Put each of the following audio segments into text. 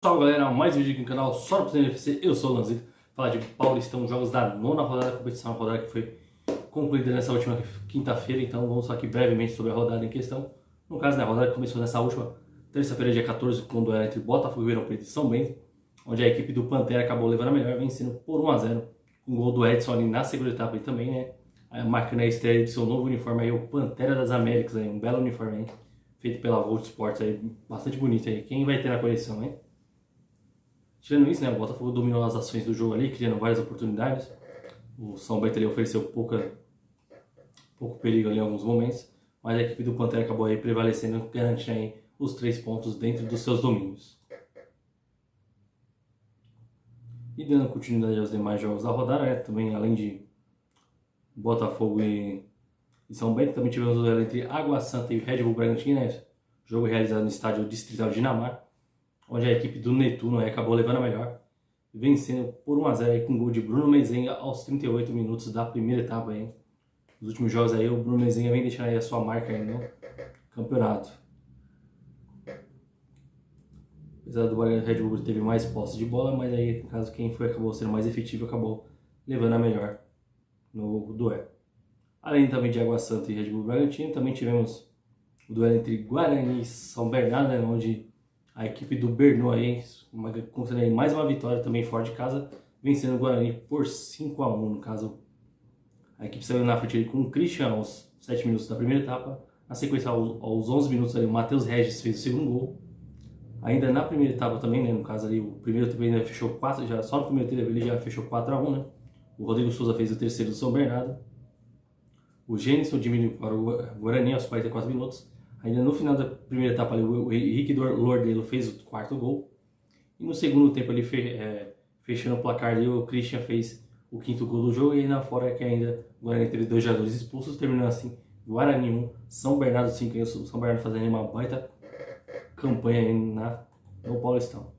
Salve galera, mais um vídeo aqui no canal, só para o NFC, eu sou o Lanzito. Falar de Paulistão, jogos da nona rodada da competição, a rodada que foi concluída nessa última quinta-feira, então vamos falar aqui brevemente sobre a rodada em questão. No caso, né, a rodada que começou nessa última terça-feira, dia 14, com o duelo entre Botafogo e Ribeirão Preto e São Bento, onde a equipe do Pantera acabou levando a melhor, vencendo por 1-0, com o gol do Edson ali na segunda etapa e também, né, marcando a estreia de seu novo uniforme aí, o Pantera das Américas, aí, um belo uniforme aí, feito pela Volt Sports, aí, bastante bonito aí. Quem vai ter na coleção, hein? Tirando isso, né, o Botafogo dominou as ações do jogo ali, criando várias oportunidades. O São Bento ali ofereceu pouco perigo ali em alguns momentos, mas a equipe do Pantera acabou aí prevalecendo, garantindo aí os 3 pontos dentro dos seus domínios. E dando continuidade aos demais jogos da rodada, né, também além de Botafogo e São Bento, também tivemos o duelo entre Água Santa e Red Bull Bragantino, né, jogo realizado no estádio Distrital de Dinamarca, onde a equipe do Netuno acabou levando a melhor, vencendo por 1-0 com o gol de Bruno Mezenga aos 38 minutos da primeira etapa. Aí. Nos últimos jogos aí, o Bruno Mezenga vem deixando aí a sua marca aí no campeonato. Apesar do Red Bull teve mais posse de bola, mas aí, no caso, quem acabou sendo mais efetivo acabou levando a melhor no duelo. Além também de Água Santa e Red Bull Bragantino, também tivemos o duelo entre Guarani e São Bernardo, né, onde a equipe do Bernou aí, considerando mais uma vitória também fora de casa, vencendo o Guarani por 5-1. No caso, a equipe saiu na frente ali com o Christian aos 7 minutos da primeira etapa. Na sequência, aos 11 minutos, ali, o Matheus Regis fez o segundo gol. Ainda na primeira etapa também, né, no caso ali, o primeiro tempo ainda fechou 4, já, só no primeiro tempo ele já fechou 4-1, né? O Rodrigo Souza fez o terceiro do São Bernardo. O Gênison diminuiu para o Guarani aos 44 minutos. Ainda no final da primeira etapa, ali, o Henrique Lordelo fez o quarto gol. E no segundo tempo, ali, fechando o placar, ali, o Christian fez o quinto gol do jogo. E aí na fora que ainda o Guarani teve 2 jogadores expulsos, terminando assim, Guarani 1, São Bernardo 5. E o São Bernardo fazendo uma baita campanha aí no Paulistão.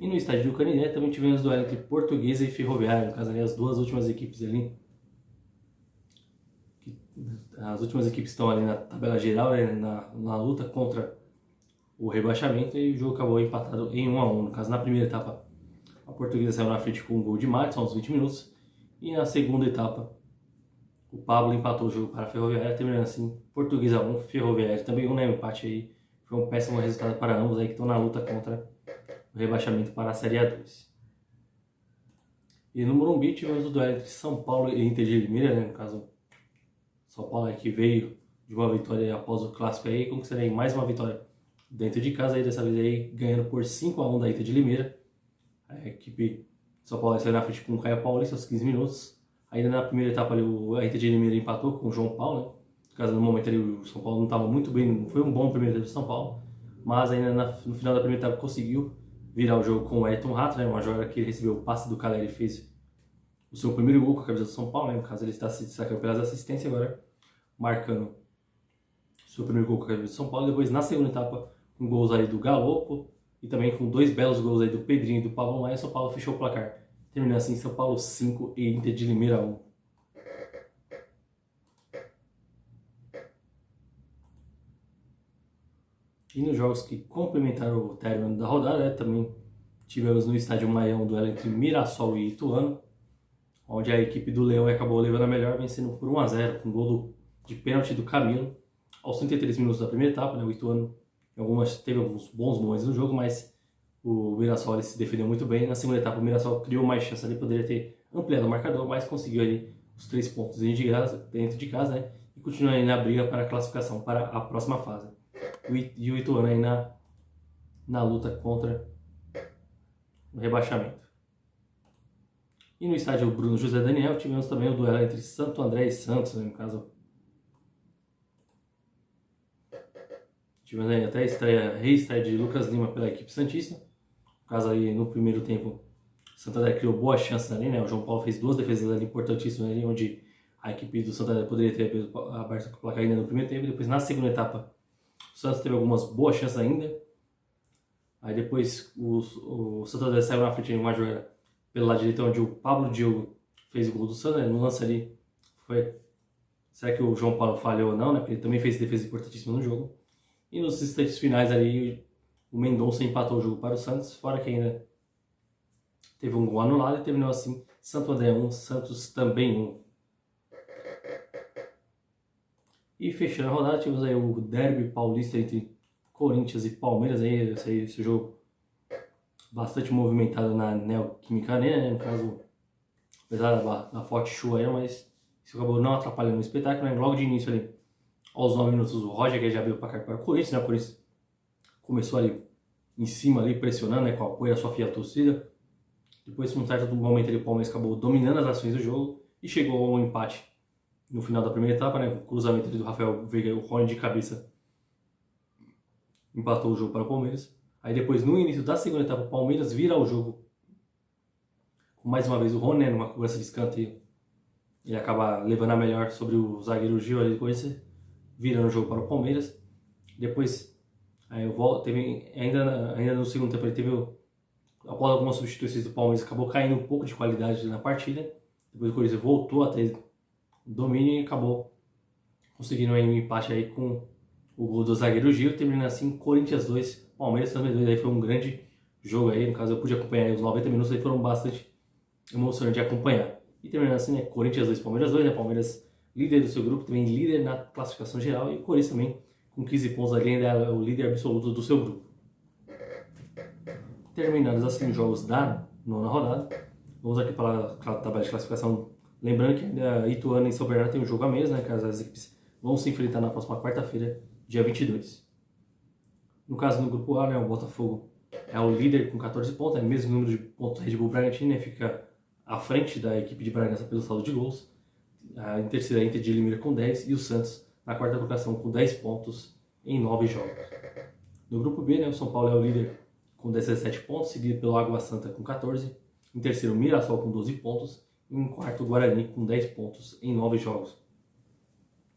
E no estádio do Canindé também tivemos duelo entre Portuguesa e Ferroviária. No caso, ali, as duas últimas equipes ali. As últimas equipes estão ali na tabela geral, né, na luta contra o rebaixamento, e o jogo acabou empatado em 1-1. No caso, na primeira etapa, a Portuguesa saiu na frente com um gol de Madison aos 20 minutos, e na segunda etapa, o Pablo empatou o jogo para a Ferroviária, terminando assim, Portuguesa 1, Ferroviária também 1, né, o empate aí foi um péssimo resultado para ambos aí que estão na luta contra o rebaixamento para a Série A2. E no Morumbi tivemos o duelo entre São Paulo e Inter de Limeira, né, no caso, São Paulo aí que veio de uma vitória após o clássico aí, conquistando aí mais uma vitória dentro de casa, aí, dessa vez aí ganhando por 5-1 da Inter de Limeira. A equipe de São Paulo saiu na frente com o Caio Paulista aos 15 minutos. Ainda na primeira etapa ali, a Inter de Limeira empatou com o João Paulo, né? No caso, no momento ali o São Paulo não estava muito bem, não foi um bom primeiro tempo do São Paulo, mas ainda no final da primeira etapa conseguiu virar o jogo com o Ayrton Rato, né? Uma jogada que ele recebeu o passe do Caleri e fez o seu primeiro gol com a camisa do São Paulo, né? No caso ele está se destacando pelas assistências agora, marcando seu primeiro gol com a camisa do São Paulo. Depois na segunda etapa, com gols aí do Galopo e também com 2 belos gols aí do Pedrinho e do Pablo Maia, São Paulo fechou o placar. Terminando assim, São Paulo 5 e Inter de Limeira 1. E nos jogos que complementaram o término da rodada, né, também tivemos no estádio Maião o duelo entre Mirassol e Ituano, onde a equipe do Leão acabou levando a melhor, vencendo por 1-0, com gol de pênalti do Camilo, aos 33 minutos da primeira etapa. Né, o Ituano teve alguns bons momentos no jogo, mas o Mirassol ele se defendeu muito bem. Na segunda etapa, o Mirassol criou mais chance ali, poderia ter ampliado o marcador, mas conseguiu ali os 3 pontos dentro de casa, né, e continua aí na briga para a classificação para a próxima fase. E o Ituano aí na luta contra o rebaixamento. E no estádio Bruno José Daniel tivemos também o duelo entre Santo André e Santos, né, no caso. Tivemos aí até a reestreia de Lucas Lima pela equipe santista. No caso aí, no primeiro tempo, Santo André criou boas chances ali, né? O João Paulo fez 2 defesas ali importantíssimas ali, onde a equipe do Santo André poderia ter aberto o placar ainda no primeiro tempo. Depois, na segunda etapa, o Santos teve algumas boas chances ainda. Aí depois o Santo André saiu na frente em uma jogada pelo lado direito, onde o Pablo Diogo fez o gol do Santos, né? No lance ali, será que o João Paulo falhou ou não, né? Porque ele também fez defesa importantíssima no jogo. E nos instantes finais ali, O Mendonça empatou o jogo para o Santos, fora que ainda teve um gol anulado e terminou assim, Santo André 1, Santos também 1. E fechando a rodada, tivemos aí o derby paulista entre Corinthians e Palmeiras, aí, esse jogo bastante movimentado na Neoquímica Arena, né? No caso, apesar da forte chuva aí, mas isso acabou não atrapalhando o espetáculo, né? Logo de início ali, aos 9 minutos, o Roger que já abriu o placar para o Corinthians, né? O Corinthians começou ali em cima, ali pressionando, né? Com o apoio da sua fiel torcida. Depois, num certo momento, ali, o Palmeiras acabou dominando as ações do jogo e chegou ao empate no final da primeira etapa, né? O cruzamento do Rafael Veiga e o Rony de cabeça empatou o jogo para o Palmeiras. Aí depois, no início da segunda etapa, o Palmeiras vira o jogo com mais uma vez o Rony, né? Numa cobrança de escanteio. Ele acaba levando a melhor sobre o zagueiro Gil ali, depois virando o jogo para o Palmeiras. Depois, aí eu volto, teve, ainda no segundo tempo, ele teve, após algumas substituições do Palmeiras, acabou caindo um pouco de qualidade na partida. Depois o Corinthians voltou a ter domínio e acabou conseguindo aí um empate aí com o gol do zagueiro Gil, terminando assim Corinthians 2, Palmeiras também 2. Aí foi um grande jogo aí, no caso eu pude acompanhar aí, os 90 minutos aí foram bastante emocionantes de acompanhar. E terminando assim, né, Corinthians 2, Palmeiras 2, né, Palmeiras líder do seu grupo, também líder na classificação geral, e o Corinthians também com 15 pontos ali, ainda é o líder absoluto do seu grupo. Terminados assim os jogos da nona rodada, vamos aqui para a tabela de classificação. Lembrando que ainda Ituano e São Bernardo tem um jogo a menos, né? Caso as equipes vão se enfrentar na próxima quarta-feira, dia 22. No caso, no grupo A, né, o Botafogo é o líder com 14 pontos, é o mesmo número de pontos Red Bull Bragantino, né? Fica à frente da equipe de Bragança pelo saldo de gols. Em terceira, a Inter de Limeira com 10 e o Santos na quarta colocação com 10 pontos em 9 jogos. No grupo B, né, o São Paulo é o líder com 17 pontos, seguido pelo Água Santa com 14. Em terceiro, o Mirassol com 12 pontos. E em quarto, o Guarani com 10 pontos em 9 jogos.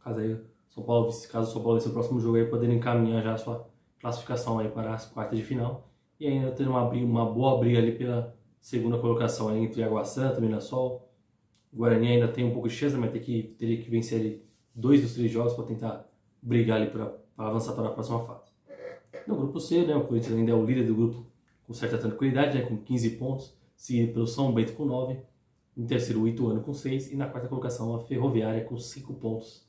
Caso o São Paulo vencer o próximo jogo, aí poder encaminhar já a sua classificação aí para as quartas de final. E ainda ter uma boa briga ali pela segunda colocação aí entre Água Santa, Mirassol. O Guarani ainda tem um pouco de chance, mas teria que vencer ali 2 dos 3 jogos para tentar brigar ali para avançar para a próxima fase. No grupo C, né, o Corinthians ainda é o líder do grupo com certa tranquilidade, né, com 15 pontos, seguido pelo São Bento com 9, em terceiro o Ituano com 6 e na quarta colocação a Ferroviária com 5 pontos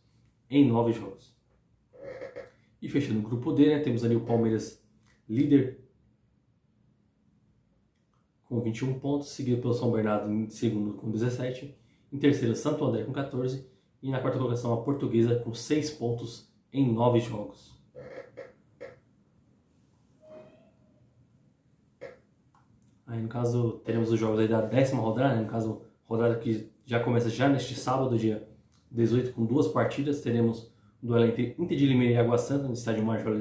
em 9 jogos. E fechando o grupo D, né, temos ali o Palmeiras líder com 21 pontos, seguido pelo São Bernardo em segundo com 17, em terceiro Santo André com 14 e na quarta colocação a Portuguesa com 6 pontos em 9 jogos. Aí, no caso, teremos os jogos aí da 10ª rodada, né? No caso, rodada que já começa já neste sábado, dia 18, com 2 partidas. Teremos o duelo entre Inter de Limeira e Água Santa, no estádio Marjola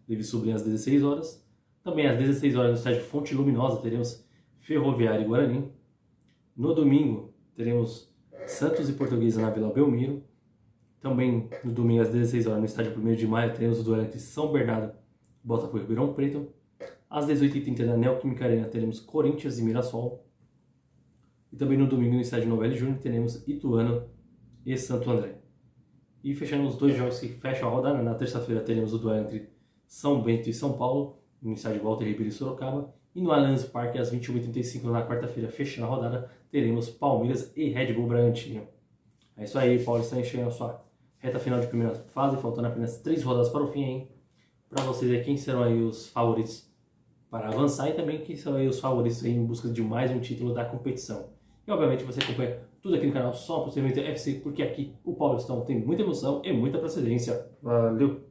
Levi Sobrinho, às 16 horas. Também às 16 horas, no estádio Fonte Luminosa, teremos Ferroviária e Guarani. No domingo, teremos Santos e Portuguesa na Vila Belmiro. Também no domingo, às 16 horas, no estádio 1º de Maio, teremos o duelo entre São Bernardo e Botafogo e Ribeirão Preto. Às 18h30 na Neoquímica Arena teremos Corinthians e Mirassol. E também no domingo no estádio Novelli Júnior teremos Ituano e Santo André. E fechando os 2 jogos que fecham a rodada, na terça-feira teremos o duelo entre São Bento e São Paulo, no estádio Walter Ribeiro e Sorocaba. E no Allianz Parque, às 21h35 na quarta-feira, fechando a rodada, teremos Palmeiras e Red Bull Bragantino. É isso aí, Paulista enchendo a sua reta final de primeira fase, faltando apenas 3 rodadas para o fim, hein? Para vocês aí, quem serão aí os favoritos para avançar e também quem são aí os favoritos aí em busca de mais um título da competição. E obviamente você acompanha tudo aqui no canal só para o FC, porque aqui o Paulistão tem muita emoção e muita procedência. Valeu!